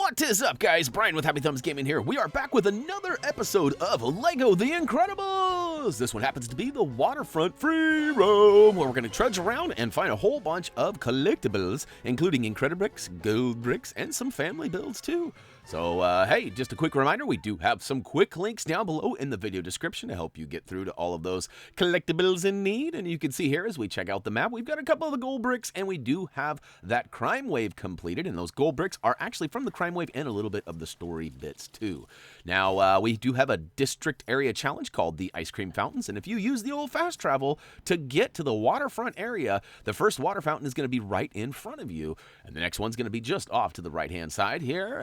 What is up, guys? Brian with HappyThumbsGaming here. We are back with another episode of LEGO The Incredibles. This one happens to be the Waterfront Free Roam, where we're going to trudge around and find a whole bunch of collectibles, including Incredibricks, gold bricks, and some family builds too. So, hey, just a quick reminder, we do have some quick links down below in the video description to help you get through to all of those collectibles in need. And you can see here as we check out the map, we've got a couple of the gold bricks, and we do have that crime wave completed. And those gold bricks are actually from the crime wave and a little bit of the story bits too. Now, we do have a district area challenge called the Ice Cream Fountains. And if you use the old fast travel to get to the waterfront area, the first water fountain is going to be right in front of you. And the next one's going to be just off to the right-hand side here,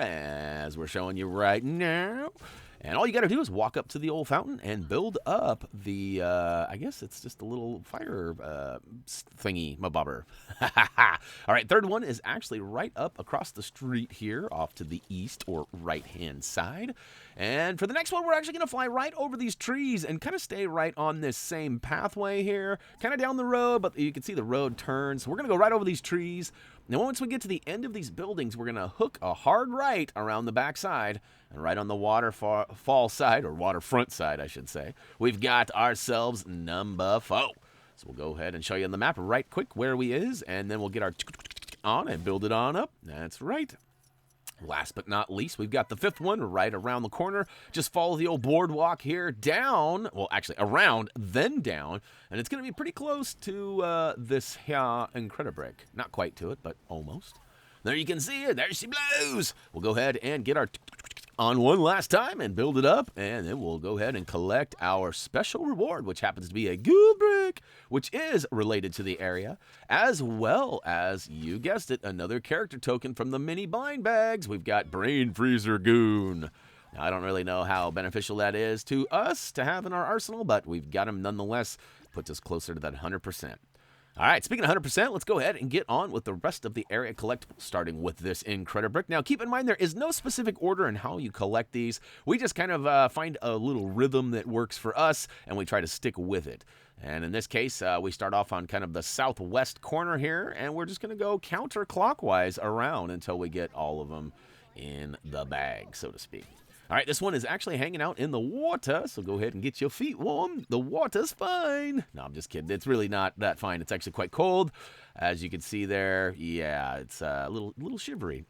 as we're showing you right now. And all you got to do is walk up to the old fountain and build up the, I guess it's just a little fire thingy, mabobber. All right, third one is actually right up across the street here off to the east or right-hand side. And for the next one, we're actually going to fly right over these trees and kind of stay right on this same pathway here, kind of down the road, but you can see the road turns. So we're going to go right over these trees. Now, once we get to the end of these buildings, we're going to hook a hard right around the backside, and right on the waterfall side, or waterfront side, I should say, we've got ourselves number 4. So we'll go ahead and show you on the map right quick where we is, and then we'll get our on and build it on up. That's right. Last but not least, we've got the 5th one right around the corner. Just follow the old boardwalk here down, well, actually around, then down, and it's going to be pretty close to this here Incredibrick. Not quite to it, but almost. There you can see it. There she blows. We'll go ahead and get our on one last time and build it up, and then we'll go ahead and collect our special reward, which happens to be a gold brick, which is related to the area, as well as, you guessed it, another character token from the mini blind bags. We've got Brainfreezer Goon. Now, I don't really know how beneficial that is to us to have in our arsenal, but we've got him nonetheless. Puts us closer to that 100%. All right, speaking of 100%, let's go ahead and get on with the rest of the area collectibles, starting with this Incredibrick. Now, keep in mind, there is no specific order in how you collect these. We just kind of find a little rhythm that works for us, and we try to stick with it. And in this case, we start off on kind of the southwest corner here, and we're just going to go counterclockwise around until we get all of them in the bag, so to speak. All right, this one is actually hanging out in the water, so go ahead and get your feet warm. The water's fine. No, I'm just kidding. It's really not that fine. It's actually quite cold. As you can see there, yeah, it's a little shivery.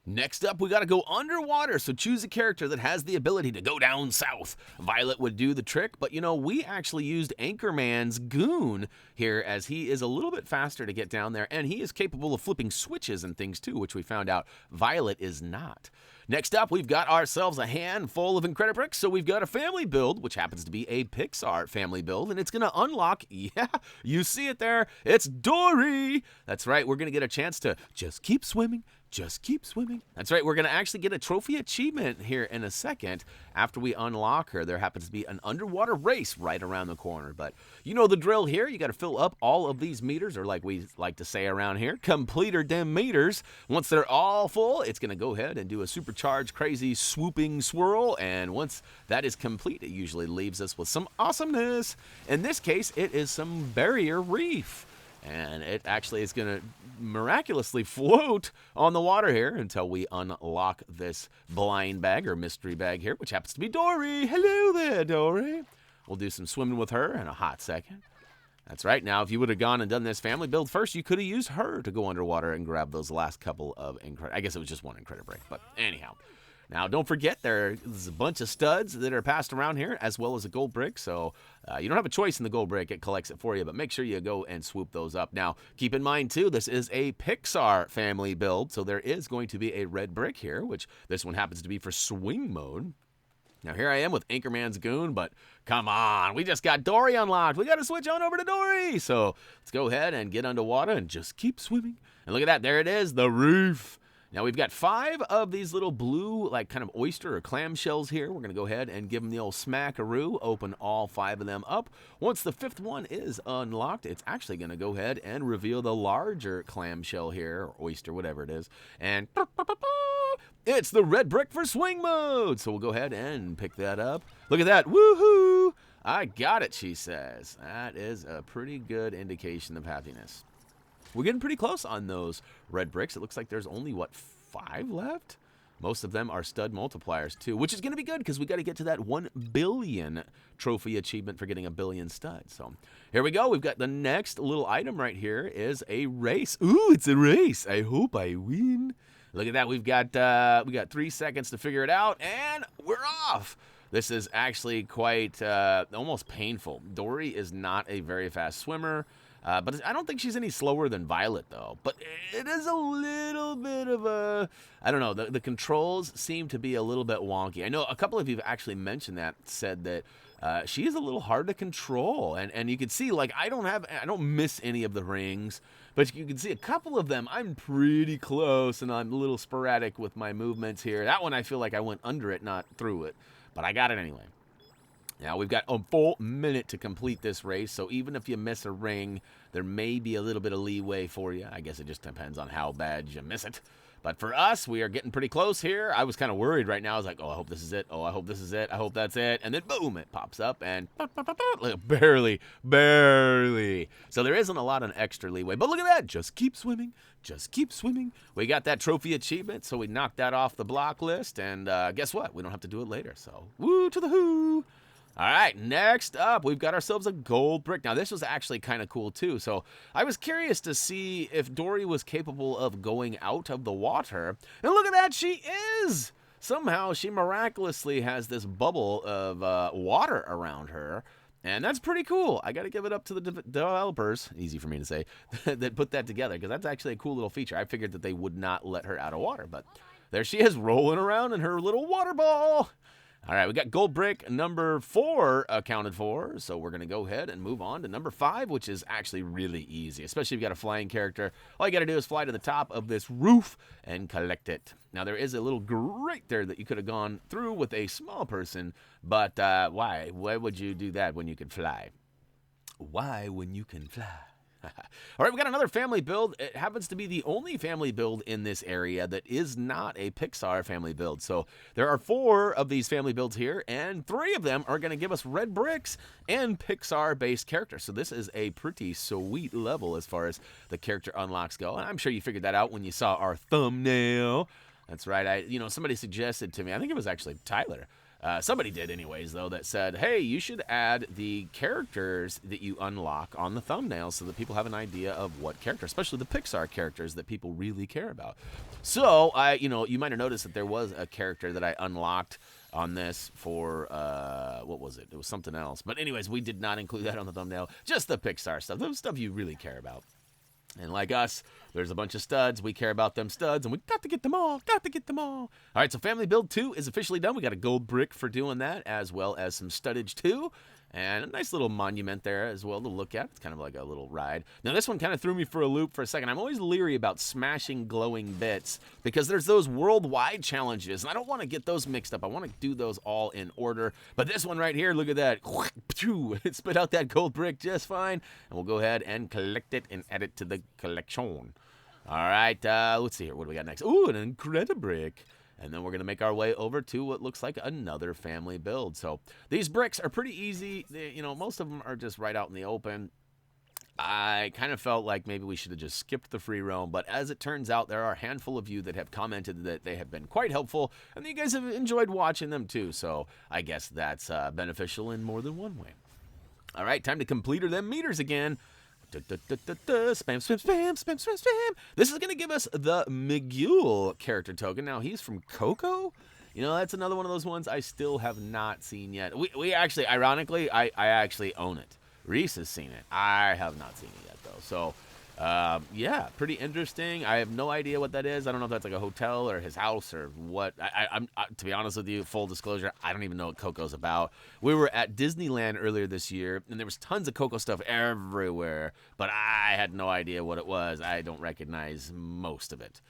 Next up, we got to go underwater, so choose a character that has the ability to go down south. Violet would do the trick, but, you know, we actually used Anchorman's Goon here, as he is a little bit faster to get down there, and he is capable of flipping switches and things, too, which we found out Violet is not. Next up, we've got ourselves a handful of Incredibricks, so we've got a family build, which happens to be a Pixar family build, and it's going to unlock, yeah, you see it there, it's Dory! That's right, we're going to get a chance to just keep swimming. Just keep swimming. That's right, we're going to actually get a trophy achievement here in a second. After we unlock her, there happens to be an underwater race right around the corner. But you know the drill here. You got to fill up all of these meters, or like we like to say around here, complete them meters. Once they're all full, it's going to go ahead and do a supercharged, crazy, swooping swirl. And once that is complete, it usually leaves us with some awesomeness. In this case, it is some barrier reef. And it actually is going to miraculously float on the water here until we unlock this blind bag or mystery bag here, which happens to be Dory. Hello there, Dory. We'll do some swimming with her in a hot second. That's right. Now, if you would have gone and done this family build first, you could have used her to go underwater and grab those last couple of I guess it was just one Incredibrick, but anyhow. Now, don't forget, there's a bunch of studs that are passed around here, as well as a gold brick, so you don't have a choice in the gold brick. It collects it for you, but make sure you go and swoop those up. Now, keep in mind, too, this is a Pixar family build, so there is going to be a red brick here, which this one happens to be for swing mode. Now, here I am with Anchorman's Goon, but come on, we just got Dory unlocked. We got to switch on over to Dory, so let's go ahead and get underwater and just keep swimming. And look at that, there it is, the reef. Now, we've got 5 of these little blue, like, kind of oyster or clam shells here. We're going to go ahead and give them the old smackaroo, open all 5 of them up. Once the 5th one is unlocked, it's actually going to go ahead and reveal the larger clam shell here, or oyster, whatever it is. And it's the red brick for swing mode. So we'll go ahead and pick that up. Look at that. Woohoo! I got it, she says. That is a pretty good indication of happiness. We're getting pretty close on those red bricks. It looks like there's only, what, 5 left? Most of them are stud multipliers too, which is going to be good because we got to get to that 1 billion trophy achievement for getting 1 billion studs. So here we go. We've got the next little item right here is a race. Ooh, it's a race. I hope I win. Look at that. We got 3 seconds to figure it out, and we're off. This is actually quite almost painful. Dory is not a very fast swimmer. But I don't think she's any slower than Violet, though. But it is a little bit of a... I don't know. The controls seem to be a little bit wonky. I know a couple of you have actually mentioned that, said that she is a little hard to control. And you can see, like, I don't miss any of the rings. But you can see a couple of them, I'm pretty close, and I'm a little sporadic with my movements here. That one, I feel like I went under it, not through it. But I got it anyway. Now, we've got a full minute to complete this race, so even if you miss a ring, there may be a little bit of leeway for you. I guess it just depends on how bad you miss it. But for us, we are getting pretty close here. I was kind of worried right now. I was like, oh, I hope this is it. Oh, I hope this is it. I hope that's it. And then, boom, it pops up, and barely. So there isn't a lot of extra leeway. But look at that. Just keep swimming. Just keep swimming. We got that trophy achievement, so we knocked that off the block list. And guess what? We don't have to do it later. So, woo to the who. All right, next up, we've got ourselves a gold brick. Now, this was actually kind of cool, too. So I was curious to see if Dory was capable of going out of the water. And look at that, she is! Somehow, she miraculously has this bubble of water around her. And that's pretty cool. I got to give it up to the developers, easy for me to say, that put that together. Because that's actually a cool little feature. I figured that they would not let her out of water. But there she is, rolling around in her little water ball. All right, we got gold brick number 4 accounted for, so we're going to go ahead and move on to number 5, which is actually really easy, especially if you got a flying character. All you got to do is fly to the top of this roof and collect it. Now, there is a little grate there that you could have gone through with a small person, but why? Why would you do that when you can fly? Why when you can fly? All right, we got another family build. It happens to be the only family build in this area that is not a Pixar family build. So there are 4 of these family builds here, and 3 of them are going to give us red bricks and Pixar-based characters. So this is a pretty sweet level as far as the character unlocks go. And I'm sure you figured that out when you saw our thumbnail. That's right. Somebody suggested to me, I think it was actually Tyler. Somebody did anyways, though, that said, hey, you should add the characters that you unlock on the thumbnail so that people have an idea of what character, especially the Pixar characters that people really care about. So, you might have noticed that there was a character that I unlocked on this for, what was it? It was something else. But anyways, we did not include that on the thumbnail. Just the Pixar stuff, the stuff you really care about. And like us, there's a bunch of studs. We care about them studs, and we got to get them all. All right, so Family Build 2 is officially done. We got a gold brick for doing that, as well as some studdage too. And a nice little monument there as well to look at. It's kind of like a little ride. Now, this one kind of threw me for a loop for a second. I'm always leery about smashing glowing bits because there's those worldwide challenges, and I don't want to get those mixed up. I want to do those all in order. But this one right here, look at that. It spit out that gold brick just fine. And we'll go ahead and collect it and add it to the collection. All right, let's see here. What do we got next? Ooh, an Incredibrick. And then we're going to make our way over to what looks like another family build. So these bricks are pretty easy. Most of them are just right out in the open. I kind of felt like maybe we should have just skipped the free roam. But as it turns out, there are a handful of you that have commented that they have been quite helpful. And you guys have enjoyed watching them too. So I guess that's beneficial in more than one way. All right, time to complete them meters again. Spam. This is going to give us the Miguel character token. Now, he's from Coco. That's another one of those ones I still have not seen yet. We actually, ironically, I actually own it. Reese has seen it. I have not seen it yet, though. So, yeah, pretty interesting. I have no idea what that is. I don't know if that's like a hotel or his house or what. I'm to be honest with you, full disclosure, I don't even know what Coco's about. We were at Disneyland earlier this year, and there was tons of Coco stuff everywhere, but I had no idea what it was. I don't recognize most of it.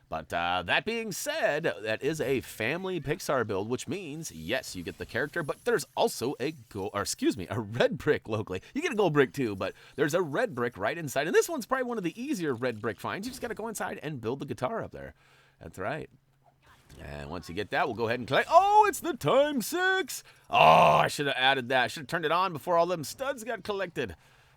But that being said, that is a family Pixar build, which means, yes, you get the character, but there's also a red brick locally. You get a gold brick too, but there's a red brick right inside. And this one's probably one of the easier red brick finds. You just got to go inside and build the guitar up there. That's right. And once you get that, we'll go ahead and collect. Oh, it's the time 6. Oh, I should have added that. I should have turned it on before all them studs got collected.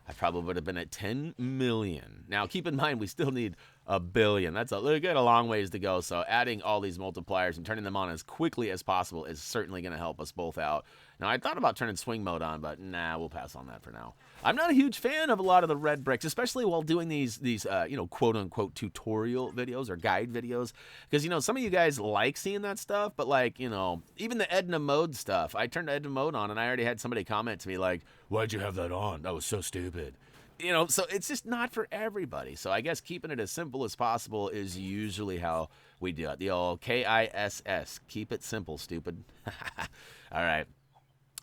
I probably would have been at 10 million. Now, keep in mind, we still need a billion. That's a long ways to go. So adding all these multipliers and turning them on as quickly as possible is certainly going to help us both out. Now, I thought about turning swing mode on, but nah, we'll pass on that for now. I'm not a huge fan of a lot of the red bricks, especially while doing these quote-unquote tutorial videos or guide videos. Because, some of you guys like seeing that stuff, but, like, even the Edna mode stuff. I turned Edna mode on, and I already had somebody comment to me, like, why'd you have that on? That was so stupid. So it's just not for everybody. So I guess keeping it as simple as possible is usually how we do it. The old KISS. Keep it simple, stupid. All right.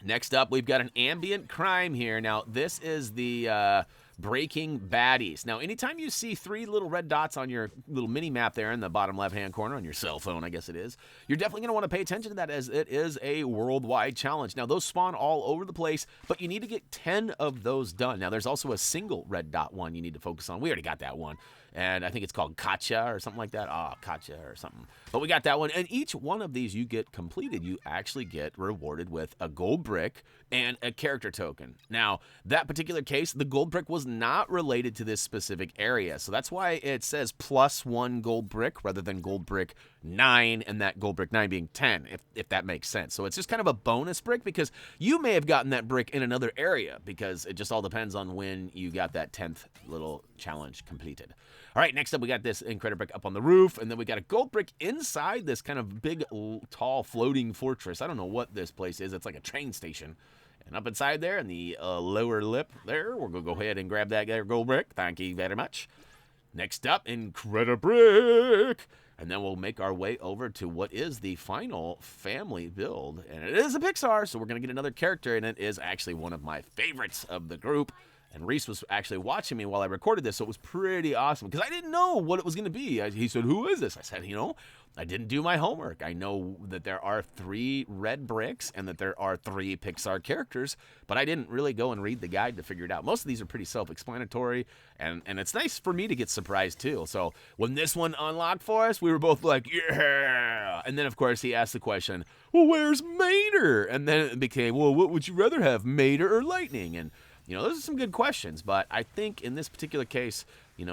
Next up, we've got an ambient crime here. Now, this is the breaking baddies. Now, anytime you see 3 little red dots on your little mini map there in the bottom left-hand corner on your cell phone, I guess it is, you're definitely going to want to pay attention to that, as it is a worldwide challenge. Now, those spawn all over the place, but you need to get 10 of those done. Now, there's also a single red dot one you need to focus on. We already got that one. And I think it's called Kacha or something like that. Kacha or something. But we got that one. And each one of these you get completed, you actually get rewarded with a gold brick and a character token. Now, that particular case, the gold brick was not related to this specific area. So that's why it says +1 gold brick rather than gold brick 9, and that gold brick 9 being 10, if that makes sense. So it's just kind of a bonus brick, because you may have gotten that brick in another area, because it just all depends on when you got that 10th little challenge completed. All right, next up, we got this Incredibrick up on the roof, and then we got a gold brick inside this kind of big, tall, floating fortress. I don't know what this place is. It's like a train station. And up inside there, in the lower lip there, we're going to go ahead and grab that gold brick. Thank you very much. Next up, Incredibrick. And then we'll make our way over to what is the final family build. And it is a Pixar, so we're going to get another character, and it is actually one of my favorites of the group. And Reese was actually watching me while I recorded this, so it was pretty awesome, because I didn't know what it was going to be. He said, who is this? I said, I didn't do my homework. I know that there are 3 red bricks and that there are 3 Pixar characters, but I didn't really go and read the guide to figure it out. Most of these are pretty self-explanatory, and it's nice for me to get surprised, too. So when this one unlocked for us, we were both like, yeah! And then, of course, he asked the question, well, where's Mater? And then it became, well, what would you rather have, Mater or Lightning? And those are some good questions, but I think in this particular case,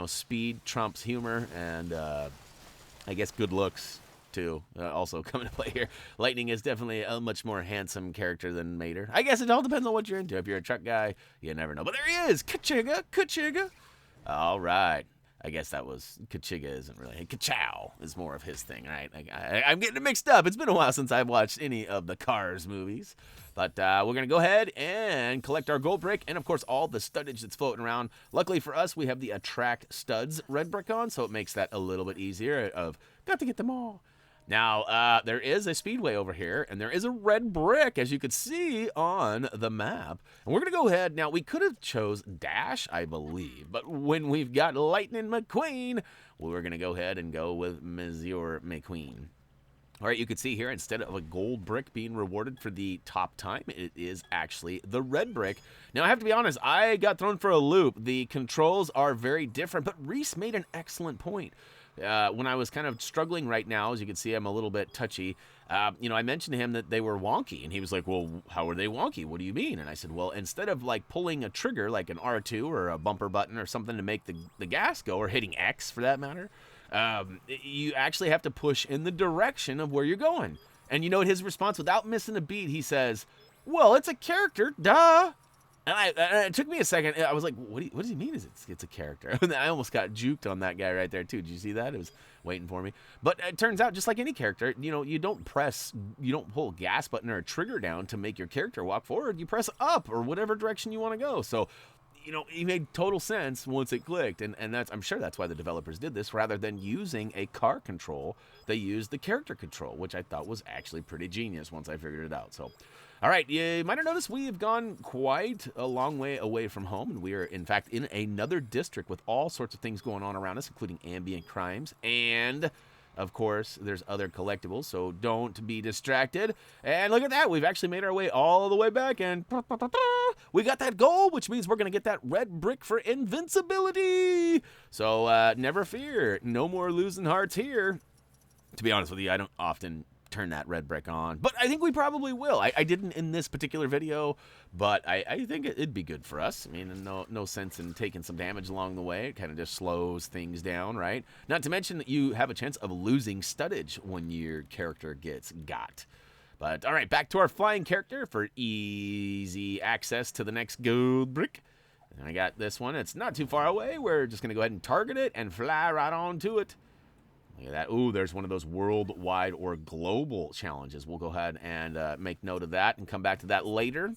speed trumps humor, and I guess good looks, too, also come into play here. Lightning is definitely a much more handsome character than Mater. I guess it all depends on what you're into. If you're a truck guy, you never know. But there he is! Kachiga! All right. I guess that was, Kachiga isn't really, Kachow is more of his thing, right? I'm getting it mixed up. It's been a while since I've watched any of the Cars movies. But we're going to go ahead and collect our gold brick and, of course, all the studdage that's floating around. Luckily for us, we have the Attract Studs red brick on, so it makes that a little bit easier got to get them all. Now, there is a speedway over here, and there is a red brick, as you could see on the map. And we're going to go ahead. Now, we could have chose Dash, I believe, but when we've got Lightning McQueen, we're going to go ahead and go with Monsieur McQueen. All right, you can see here, instead of a gold brick being rewarded for the top time, it is actually the red brick. Now, I have to be honest, I got thrown for a loop. The controls are very different, but Reese made an excellent point. When I was kind of struggling right now, as you can see, I'm a little bit touchy. I mentioned to him that they were wonky, and he was like, well, how are they wonky? What do you mean? And I said, well, instead of like pulling a trigger like an R2 or a bumper button or something to make the gas go, or hitting X for that matter, you actually have to push in the direction of where you're going. And you know what his response, without missing a beat, he says, well, it's a character, duh. And it took me a second. I was like, what does he mean? It's a character? And I almost got juked on that guy right there, too. Did you see that? It was waiting for me. But it turns out, just like any character, you don't pull a gas button or a trigger down to make your character walk forward. You press up or whatever direction you want to go. So, it made total sense once it clicked. And I'm sure that's why the developers did this. Rather than using a car control, they used the character control, which I thought was actually pretty genius once I figured it out. So, all right, you might have noticed we have gone quite a long way away from home, and we are, in fact, in another district with all sorts of things going on around us, including ambient crimes, and, of course, there's other collectibles, so don't be distracted. And look at that, we've actually made our way all the way back, and we got that goal, which means we're going to get that red brick for Invincibility. So never fear, no more losing hearts here. To be honest with you, I don't often turn that red brick on. But I think we probably will. I didn't in this particular video, but I think it'd be good for us. I mean, no sense in taking some damage along the way. It kind of just slows things down, right? Not to mention that you have a chance of losing studdage when your character gets got. But, all right, back to our flying character for easy access to the next gold brick. And I got this one. It's not too far away. We're just going to go ahead and target it and fly right on to it. Look at that. Ooh, there's one of those worldwide or global challenges. We'll go ahead and make note of that and come back to that later.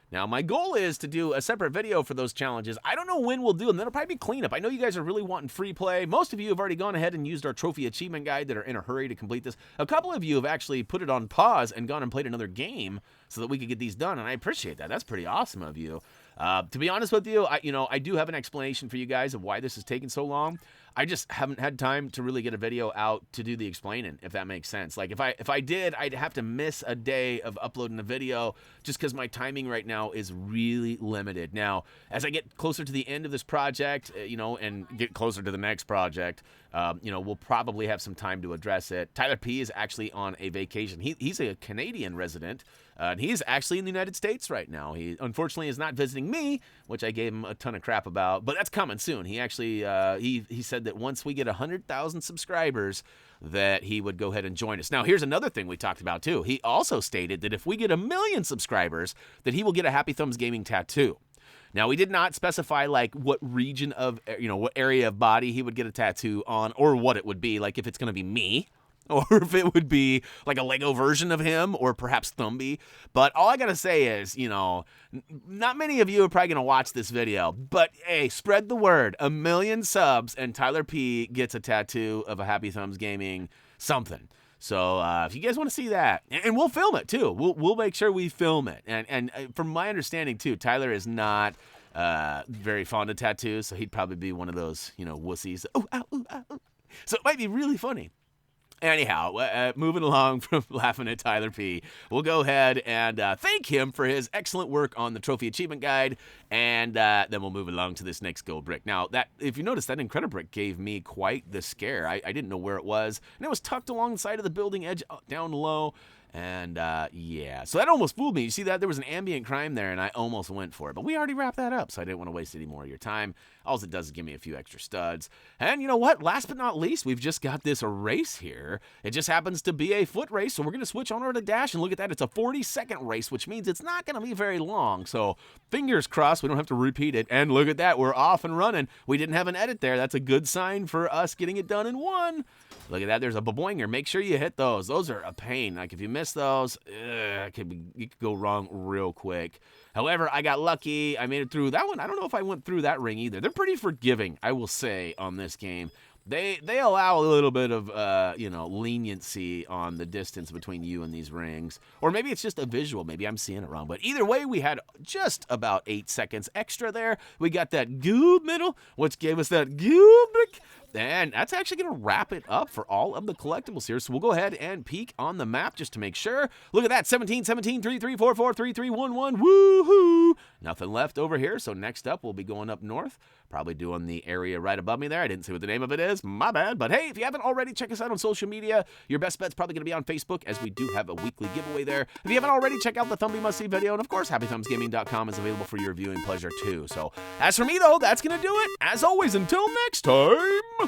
Now, my goal is to do a separate video for those challenges. I don't know when we'll do them. That'll probably be cleanup. I know you guys are really wanting free play. Most of you have already gone ahead and used our trophy achievement guide that are in a hurry to complete this. A couple of you have actually put it on pause and gone and played another game so that we could get these done, and I appreciate that. That's pretty awesome of you. To be honest with you, I do have an explanation for you guys of why this is taking so long. I just haven't had time to really get a video out to do the explaining, if that makes sense. Like, if I did, I'd have to miss a day of uploading a video just because my timing right now is really limited. Now, as I get closer to the end of this project, and get closer to the next project, we'll probably have some time to address it. Tyler P is actually on a vacation. He's a Canadian resident, and he's actually in the United States right now. He, unfortunately, is not visiting me, which I gave him a ton of crap about, but that's coming soon. He actually, he said that once we get 100,000 subscribers, that he would go ahead and join us. Now, here's another thing we talked about, too. He also stated that if we get 1 million subscribers, that he will get a HappyThumbsGaming tattoo. Now, we did not specify, like, what region of, what area of body he would get a tattoo on, or what it would be, like if it's going to be me, or if it would be like a Lego version of him, or perhaps Thumby. But all I got to say is, not many of you are probably going to watch this video, but hey, spread the word. 1 million subs, and Tyler P gets a tattoo of a HappyThumbsGaming something. So if you guys want to see that, and we'll film it too. We'll make sure we film it. And from my understanding too, Tyler is not very fond of tattoos, so he'd probably be one of those, wussies. Oh, ow, ooh, ow, ooh. So it might be really funny. Anyhow, moving along from laughing at Tyler P, we'll go ahead and thank him for his excellent work on the Trophy Achievement Guide, and then we'll move along to this next gold brick. Now, if you notice, that Incredibrick gave me quite the scare. I didn't know where it was, and it was tucked along the side of the building edge down low, and yeah. So that almost fooled me. You see that? There was an ambient crime there, and I almost went for it, but we already wrapped that up, so I didn't want to waste any more of your time. All it does is give me a few extra studs. And you know what? Last but not least, we've just got this race here. It just happens to be a foot race, so we're going to switch on over to Dash, and look at that. It's a 40-second race, which means it's not going to be very long. So fingers crossed we don't have to repeat it. And look at that. We're off and running. We didn't have an edit there. That's a good sign for us getting it done in one. Look at that. There's a baboinger. Make sure you hit those. Those are a pain. Like, if you miss those, it could go wrong real quick. However, I got lucky. I made it through that one. I don't know if I went through that ring either. They're pretty forgiving, I will say, on this game. They allow a little bit of, leniency on the distance between you and these rings. Or maybe it's just a visual. Maybe I'm seeing it wrong. But either way, we had just about 8 seconds extra there. We got that goob middle, which gave us that goob. And that's actually going to wrap it up for all of the collectibles here. So we'll go ahead and peek on the map just to make sure. Look at that. 17, 17, 3, 3, 4, 4, 3, 3, 1, 1. Woohoo! Nothing left over here. So next up, we'll be going up north. Probably doing the area right above me there. I didn't see what the name of it is. My bad. But hey, if you haven't already, check us out on social media. Your best bet's probably going to be on Facebook, as we do have a weekly giveaway there. If you haven't already, check out the Thumbie Must See video. And of course, HappyThumbsGaming.com is available for your viewing pleasure too. So as for me, though, that's going to do it. As always, until next time.